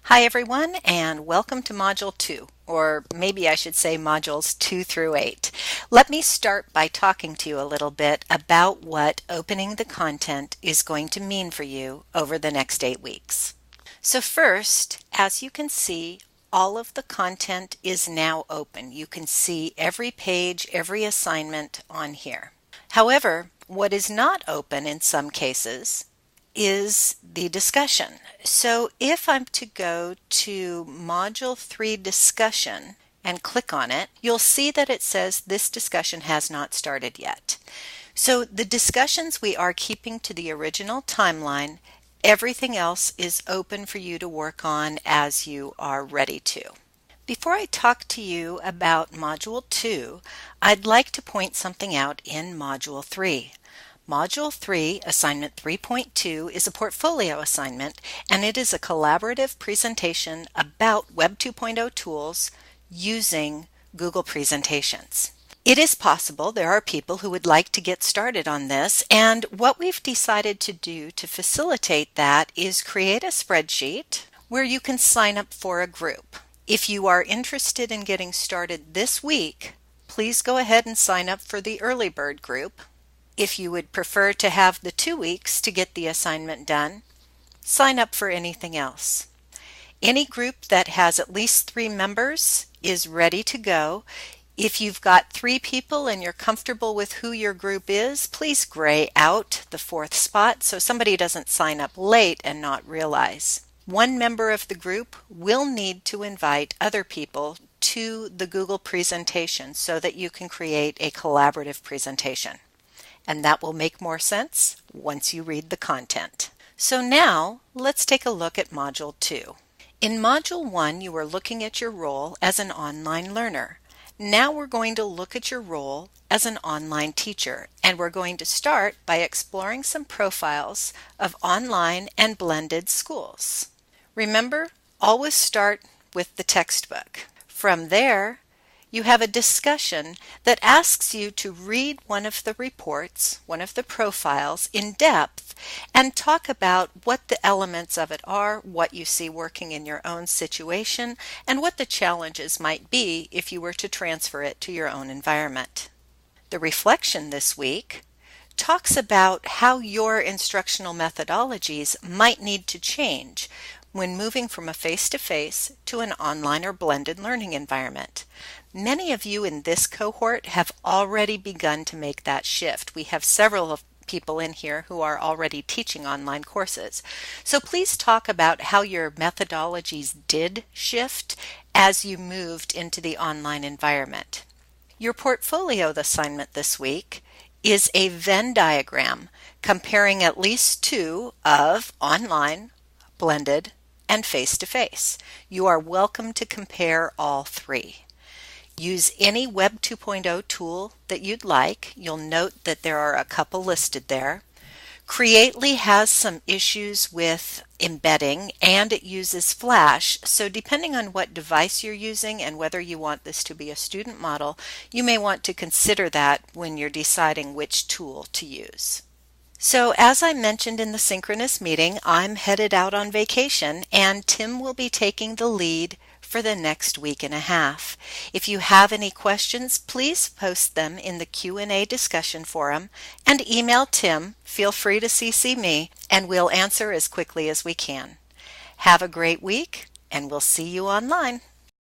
Hi everyone, and welcome to Module 2, or maybe I should say Modules 2 through 8. Let me start by talking to you a little bit about what opening the content is going to mean for you over the next 8 weeks. So first, as you can see, all of the content is now open. You can see every page, every assignment on here. However, what is not open in some cases is the discussion. So if I'm to go to Module 3 Discussion and click on it, you'll see that it says this discussion has not started yet. So the discussions we are keeping to the original timeline. Everything else is open for you to work on as you are ready to. Before I talk to you about Module 2, I'd like to point something out in Module 3. Module 3, Assignment 3.2, is a portfolio assignment, and it is a collaborative presentation about Web 2.0 tools using Google Presentations. It is possible there are people who would like to get started on this, and what we've decided to do to facilitate that is create a spreadsheet where you can sign up for a group. If you are interested in getting started this week, please go ahead and sign up for the early bird group. If you would prefer to have the 2 weeks to get the assignment done, sign up for anything else. Any group that has at least 3 members is ready to go. If you've got 3 people and you're comfortable with who your group is, please gray out the 4th spot so somebody doesn't sign up late and not realize. One member of the group will need to invite other people to the Google presentation so that you can create a collaborative presentation. And that will make more sense once you read the content. So now let's take a look at Module 2. In Module 1, you were looking at your role as an online learner. Now we're going to look at your role as an online teacher, and we're going to start by exploring some profiles of online and blended schools. Remember, always start with the textbook. From there, you have a discussion that asks you to read one of the reports, one of the profiles in depth, and talk about what the elements of it are, what you see working in your own situation, and what the challenges might be if you were to transfer it to your own environment. The reflection this week talks about how your instructional methodologies might need to change when moving from a face-to-face to an online or blended learning environment. Many of you in this cohort have already begun to make that shift. We have several people in here who are already teaching online courses. So please talk about how your methodologies did shift as you moved into the online environment. Your portfolio assignment this week is a Venn diagram comparing at least 2 of online, blended, and face-to-face. You are welcome to compare all 3. Use any Web 2.0 tool that you'd like. You'll note that there are a couple listed there. Creately has some issues with embedding, and it uses Flash, so depending on what device you're using and whether you want this to be a student model, you may want to consider that when you're deciding which tool to use. So as I mentioned in the synchronous meeting, I'm headed out on vacation, and Tim will be taking the lead for the next week and a half. If you have any questions, please post them in the Q&A discussion forum and email Tim. Feel free to CC me, and we'll answer as quickly as we can. Have a great week, and we'll see you online.